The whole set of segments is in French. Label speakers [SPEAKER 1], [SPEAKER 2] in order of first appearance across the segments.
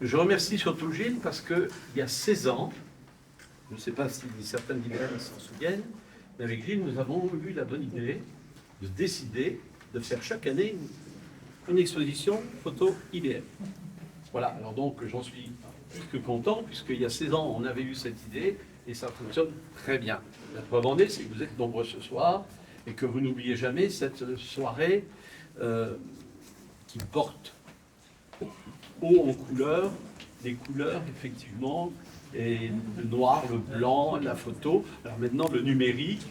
[SPEAKER 1] Je remercie surtout Gilles parce qu'il y a 16 ans, je ne sais pas si certaines d'Ibm s'en souviennent, mais avec Gilles, nous avons eu la bonne idée de décider de faire chaque année une exposition photo IBM. Voilà, alors donc j'en suis plus que content, puisqu'il y a 16 ans, on avait eu cette idée et ça fonctionne très bien. La preuve en est, c'est que vous êtes nombreux ce soir et que vous n'oubliez jamais cette soirée qui porte haut en couleurs, des couleurs effectivement, et le noir, le blanc, la photo. Alors maintenant le numérique,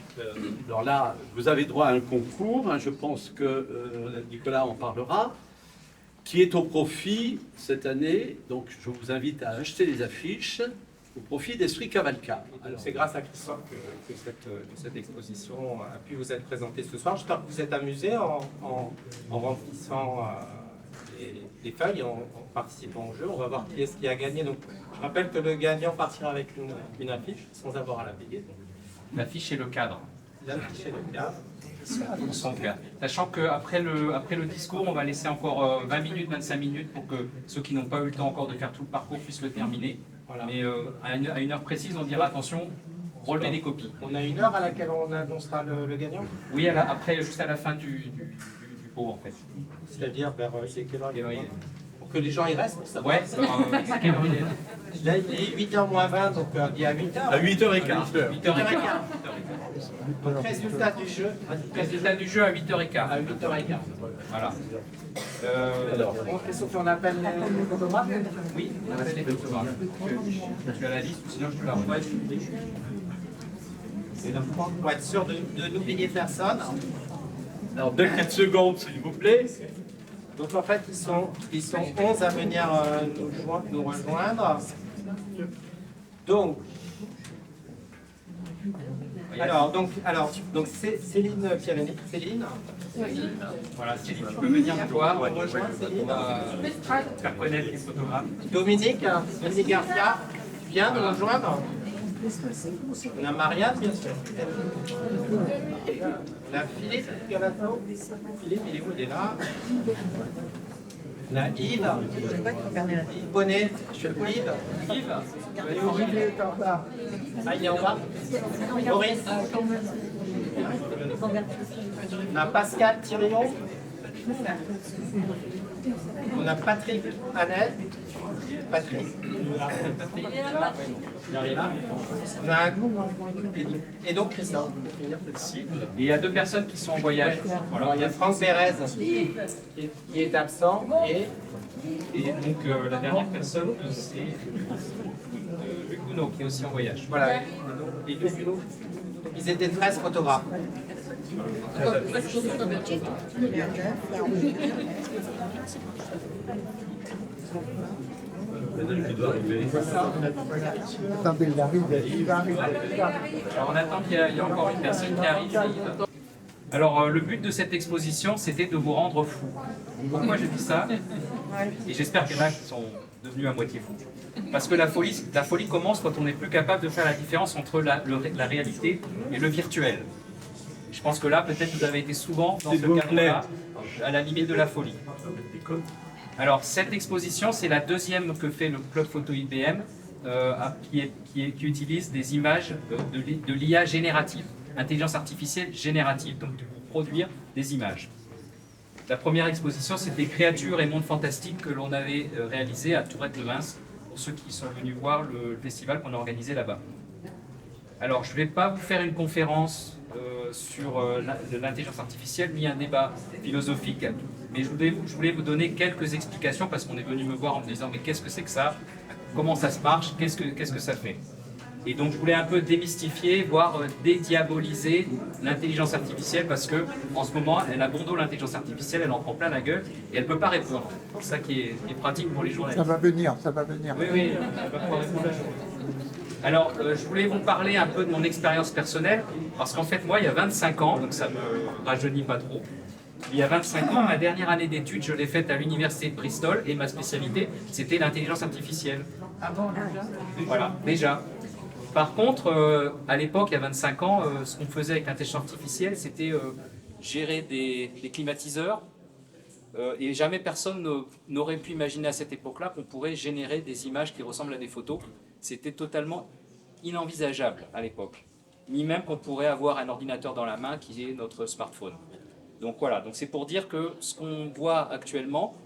[SPEAKER 1] alors là vous avez droit à un concours, hein, je pense que Nicolas en parlera, qui est au profit cette année, donc je vous invite à acheter les affiches, au profit d'Esprit Cavalcade.
[SPEAKER 2] C'est grâce à Christophe que cette exposition a pu vous être présentée ce soir. J'espère que vous êtes amusés en remplissant les feuilles, en participant au jeu. On va voir qui est-ce qui a gagné. Donc, je rappelle que le gagnant partira avec une affiche sans avoir à la payer.
[SPEAKER 3] L'affiche et le cadre.
[SPEAKER 2] L'affiche et le cadre.
[SPEAKER 3] Sachant qu'après le discours, on va laisser encore 20 minutes, 25 minutes pour que ceux qui n'ont pas eu le temps encore de faire tout le parcours puissent le terminer. Voilà. Mais à une heure précise, on dira attention, relevez les copies.
[SPEAKER 2] On a une heure à laquelle on annoncera le gagnant?
[SPEAKER 3] Oui, après, juste à la fin du pot en fait.
[SPEAKER 2] C'est-à-dire vers quelle heure pour que les gens y restent pour savoir.
[SPEAKER 3] Ouais, c'est quelle heure il est?
[SPEAKER 2] Là, il est 8h moins 20, donc il y a 8h.
[SPEAKER 1] À 8h15.
[SPEAKER 3] 8h15.
[SPEAKER 2] Donc, résultat du jeu.
[SPEAKER 3] Résultat du jeu à 8h15.
[SPEAKER 2] À 8h15.
[SPEAKER 3] Voilà.
[SPEAKER 2] Est-ce qu'on appelle les photographes?
[SPEAKER 3] Oui, on appelle les photographes. Tu as la liste, sinon je te la renvoie.
[SPEAKER 2] Pour être sûr de n'oublier personne.
[SPEAKER 1] Alors 2 petites secondes s'il vous plaît.
[SPEAKER 2] Donc en fait, ils sont 11 à venir nous rejoindre. Donc, donc c'est Céline Pierini. Céline.
[SPEAKER 3] Voilà, Céline, tu peux venir nous voir.
[SPEAKER 2] On rejoint Céline.
[SPEAKER 3] Faire connaître les photographes.
[SPEAKER 2] Dominique Garcia, tu viens nous rejoindre. On a Marianne, bien sûr. On a Philippe Galato. Philippe, il est où? Il est là. On a Yves. Yves Bonnet. Yves. Ah, il est en bas. Maurice. On a Pascal Thirion. On a Patrick Annel. Patrick. On a un et donc Christophe.
[SPEAKER 3] Et il y a 2 personnes qui sont en voyage.
[SPEAKER 2] Alors, il y a Franck Pérez qui est absent
[SPEAKER 3] Et donc la dernière personne, c'est Luc Gounod qui est aussi en voyage.
[SPEAKER 2] voilà. Et Luc Gounod. Ils étaient 13 photographes.
[SPEAKER 4] Attendez, il va arriver.
[SPEAKER 3] Alors on attend qu'il y ait encore une personne qui arrive. Alors le but de cette exposition, c'était de vous rendre fou. Pourquoi je dis ça? Et j'espère qu'il y en a qui sont devenus à moitié fous. Parce que la folie commence quand on n'est plus capable de faire la différence entre la réalité et le virtuel. Je pense que là, peut-être vous avez été souvent dans ce cadre-là, à la limite de la folie. Alors, cette exposition, c'est la deuxième que fait le Club Photo IBM, qui utilise des images de l'IA générative, intelligence artificielle générative, donc pour produire des images. La première exposition, c'était Créatures et mondes fantastiques que l'on avait réalisé à Tourette-le-Vins, pour ceux qui sont venus voir le festival qu'on a organisé là-bas. Alors, je ne vais pas vous faire une conférence sur l'intelligence artificielle, ni un débat philosophique, mais je voulais vous donner quelques explications parce qu'on est venu me voir en me disant mais qu'est-ce que c'est que ça? Comment ça se marche? Qu'est-ce que ça fait? Et donc je voulais un peu démystifier, voire dédiaboliser l'intelligence artificielle parce que en ce moment, elle a bon dos l'intelligence artificielle, elle en prend plein la gueule et elle ne peut pas répondre. C'est ça qui est pratique pour les journalistes.
[SPEAKER 4] Ça va venir, ça va venir.
[SPEAKER 3] Oui, elle va pouvoir répondre. Alors, je voulais vous parler un peu de mon expérience personnelle, parce qu'en fait, moi, il y a 25 ans, donc ça ne me rajeunit pas trop, il y a 25 ans, ma dernière année d'études, je l'ai faite à l'université de Bristol, et ma spécialité, c'était l'intelligence artificielle.
[SPEAKER 2] Ah bon, déjà?
[SPEAKER 3] Voilà, déjà. Par contre, à l'époque, il y a 25 ans, ce qu'on faisait avec l'intelligence artificielle, c'était gérer des climatiseurs. Et jamais personne n'aurait pu imaginer à cette époque-là qu'on pourrait générer des images qui ressemblent à des photos. C'était totalement inenvisageable à l'époque. Ni même qu'on pourrait avoir un ordinateur dans la main qui est notre smartphone. Donc voilà, donc c'est pour dire que ce qu'on voit actuellement,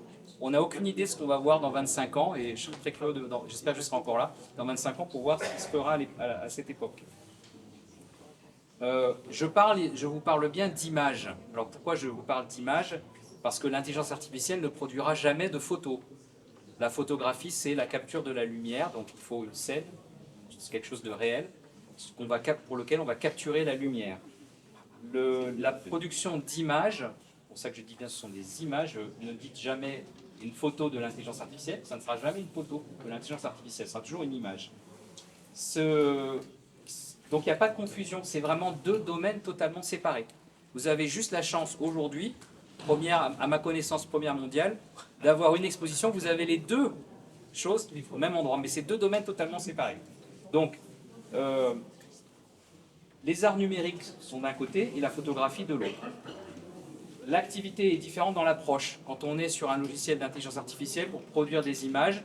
[SPEAKER 3] on n'a aucune idée de ce qu'on va voir dans 25 ans, et je suis très curieux, j'espère que je serai encore là, dans 25 ans pour voir ce qui se fera à cette époque. Je vous parle bien d'images. Alors pourquoi je vous parle d'images? Parce que l'intelligence artificielle ne produira jamais de photos. La photographie, c'est la capture de la lumière, donc il faut une scène, c'est quelque chose de réel, pour lequel on va capturer la lumière. La production d'images, c'est pour ça que je dis bien ce sont des images, ne dites jamais une photo de l'intelligence artificielle, ça ne sera jamais une photo de l'intelligence artificielle, ce sera toujours une image. Donc il n'y a pas de confusion, c'est vraiment deux domaines totalement séparés. Vous avez juste la chance aujourd'hui, à ma connaissance première mondiale, d'avoir une exposition, vous avez les deux choses au même endroit, mais c'est deux domaines totalement séparés. Donc, les arts numériques sont d'un côté et la photographie de l'autre. L'activité est différente dans l'approche. Quand on est sur un logiciel d'intelligence artificielle, pour produire des images,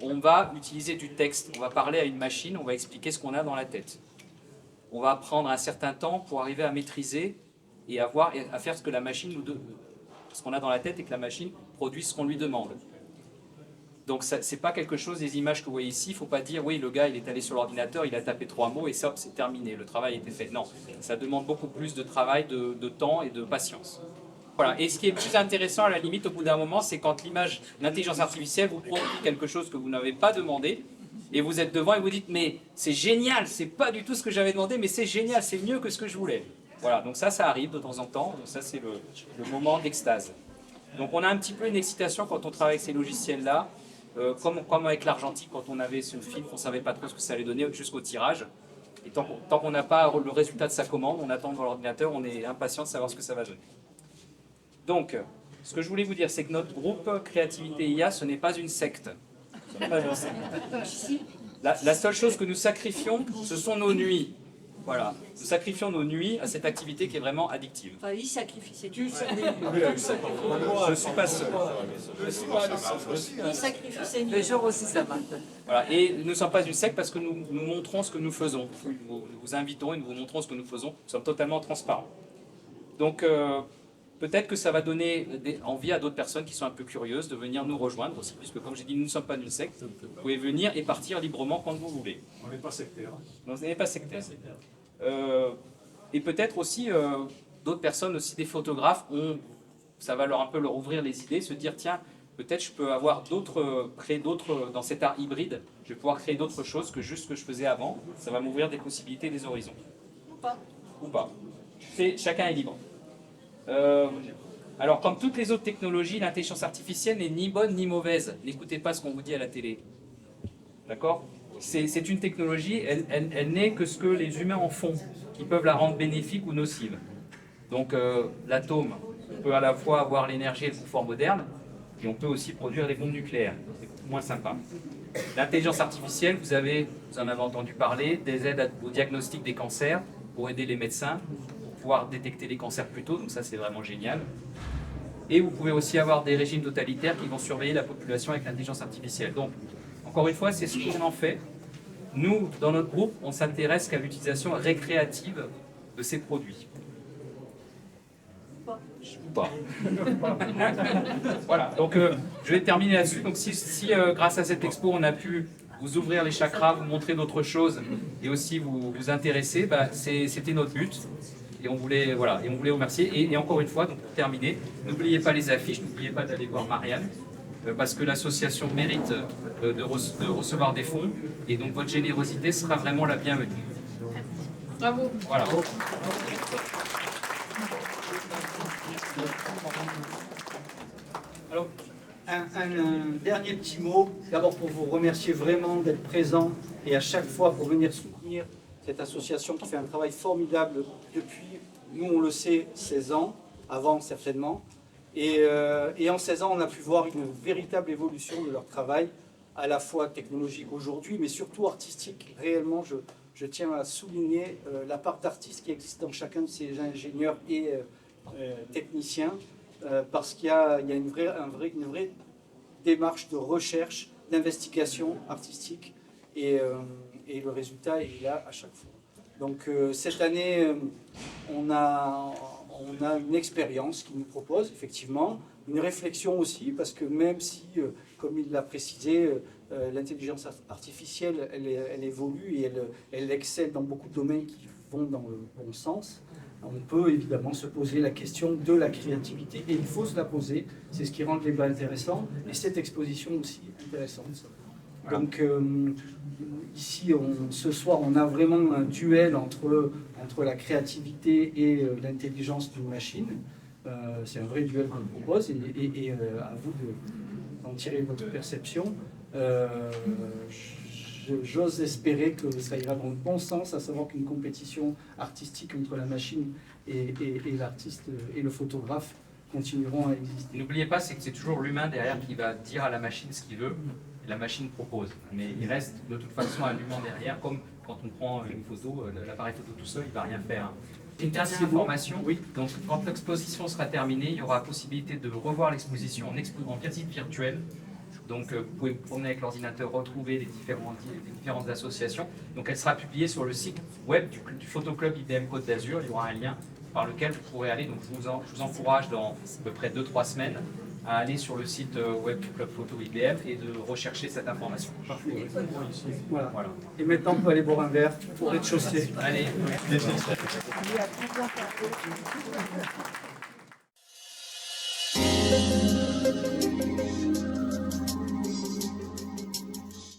[SPEAKER 3] on va utiliser du texte. On va parler à une machine, on va expliquer ce qu'on a dans la tête. On va prendre un certain temps pour arriver à maîtriser et à faire ce que la machine ce qu'on a dans la tête et que la machine produise ce qu'on lui demande. Donc ce n'est pas quelque chose, des images que vous voyez ici, il ne faut pas dire oui, le gars il est allé sur l'ordinateur, il a tapé 3 mots et ça c'est terminé, le travail a été fait. Non, ça demande beaucoup plus de travail, de temps et de patience. Voilà. Et ce qui est plus intéressant à la limite au bout d'un moment, c'est quand l'intelligence artificielle vous produit quelque chose que vous n'avez pas demandé et vous êtes devant et vous dites mais c'est génial, c'est pas du tout ce que j'avais demandé, mais c'est génial, c'est mieux que ce que je voulais. Voilà, donc ça arrive de temps en temps, donc ça c'est le moment d'extase. Donc on a un petit peu une excitation quand on travaille avec ces logiciels-là, comme avec l'argentique, quand on avait ce film, on ne savait pas trop ce que ça allait donner jusqu'au tirage. Et tant qu'on n'a pas le résultat de sa commande, on attend devant l'ordinateur, on est impatient de savoir ce que ça va donner. Donc, ce que je voulais vous dire, c'est que notre groupe Créativité IA, ce n'est pas une secte. La seule chose que nous sacrifions, ce sont nos nuits. Voilà, nous sacrifions nos nuits à cette activité qui est vraiment addictive.
[SPEAKER 5] Enfin, il sacrifie ses nuits.
[SPEAKER 3] Je ne suis pas seul.
[SPEAKER 5] Il sacrifie ses nuits.
[SPEAKER 6] Le jour aussi, ça marche.
[SPEAKER 3] Voilà. Et nous ne sommes pas une secte parce que nous montrons ce que nous faisons. Nous vous invitons et nous vous montrons ce que nous faisons. Nous sommes totalement transparents. Donc, peut-être que ça va donner envie à d'autres personnes qui sont un peu curieuses de venir nous rejoindre aussi, puisque comme j'ai dit, nous ne sommes pas une secte. Vous pouvez venir et partir librement quand vous voulez.
[SPEAKER 7] On n'est pas sectaire.
[SPEAKER 3] Non, vous n'êtes pas sectaire. Et peut-être aussi, d'autres personnes, aussi des photographes, ça va un peu leur ouvrir les idées, se dire, tiens, peut-être je peux créer d'autres, dans cet art hybride, je vais pouvoir créer d'autres choses que juste ce que je faisais avant. Ça va m'ouvrir des possibilités, des horizons. Ou pas. Chacun est libre. Alors, comme toutes les autres technologies, l'intelligence artificielle n'est ni bonne ni mauvaise. N'écoutez pas ce qu'on vous dit à la télé. D'accord ? C'est une technologie, elle n'est que ce que les humains en font, qui peuvent la rendre bénéfique ou nocive. Donc, l'atome, on peut à la fois avoir l'énergie et le confort moderne, et on peut aussi produire des bombes nucléaires. C'est moins sympa. L'intelligence artificielle, vous en avez entendu parler, des aides au diagnostic des cancers pour aider les médecins, pour pouvoir détecter les cancers plus tôt, donc ça c'est vraiment génial. Et vous pouvez aussi avoir des régimes totalitaires qui vont surveiller la population avec l'intelligence artificielle. Donc, encore une fois, c'est ce qu'on en fait. Nous, dans notre groupe, on s'intéresse qu'à l'utilisation récréative de ces produits. Ou pas. Voilà, donc je vais terminer là-dessus. Donc si grâce à cette expo, on a pu vous ouvrir les chakras, vous montrer d'autres choses et aussi vous intéresser, c'était notre but. Et on voulait vous remercier. Et encore une fois, donc pour terminer, n'oubliez pas les affiches, n'oubliez pas d'aller voir Marianne, parce que l'association mérite de recevoir des fonds, et donc votre générosité sera vraiment la bienvenue.
[SPEAKER 6] Bravo.
[SPEAKER 3] Voilà.
[SPEAKER 8] Alors, un dernier petit mot, d'abord pour vous remercier vraiment d'être présent et à chaque fois pour venir soutenir cette association qui fait un travail formidable depuis, nous on le sait, 16 ans, avant certainement. Et en 16 ans, on a pu voir une véritable évolution de leur travail, à la fois technologique aujourd'hui, mais surtout artistique. Réellement, je tiens à souligner la part d'artistes qui existe dans chacun de ces ingénieurs et techniciens, parce qu'il y a une vraie démarche de recherche, d'investigation artistique, et le résultat est là à chaque fois. Donc cette année, on a une expérience qui nous propose effectivement, une réflexion aussi, parce que même si, comme il l'a précisé, l'intelligence artificielle, elle évolue et elle excelle dans beaucoup de domaines qui vont dans le bon sens, on peut évidemment se poser la question de la créativité, et il faut se la poser, c'est ce qui rend le débat intéressant, et cette exposition aussi intéressante. Donc ici, ce soir, on a vraiment un duel entre la créativité et l'intelligence d'une machine. C'est un vrai duel qu'on propose, et à vous d'en tirer votre perception. J'ose espérer que ça ira dans le bon sens, à savoir qu'une compétition artistique entre la machine et l'artiste et le photographe continueront à exister.
[SPEAKER 3] N'oubliez pas, c'est que c'est toujours l'humain derrière qui va dire à la machine ce qu'il veut, et la machine propose. Mais il reste de toute façon un humain derrière, comme quand on prend une photo, l'appareil photo tout seul, il ne va rien faire. Une dernière information,
[SPEAKER 8] oui.
[SPEAKER 3] Donc quand l'exposition sera terminée, il y aura la possibilité de revoir l'exposition en visite virtuelle. Donc vous pouvez vous promener avec l'ordinateur, retrouver les différentes associations. Donc elle sera publiée sur le site web du Photoclub IBM Côte d'Azur. Il y aura un lien par lequel vous pourrez aller. Donc je vous encourage dans à peu près 2-3 semaines à aller sur le site web du Club Photo IBM et de rechercher cette information.
[SPEAKER 8] Voilà. Et maintenant, on peut aller boire un verre au rez-de-chaussée.
[SPEAKER 3] Allez.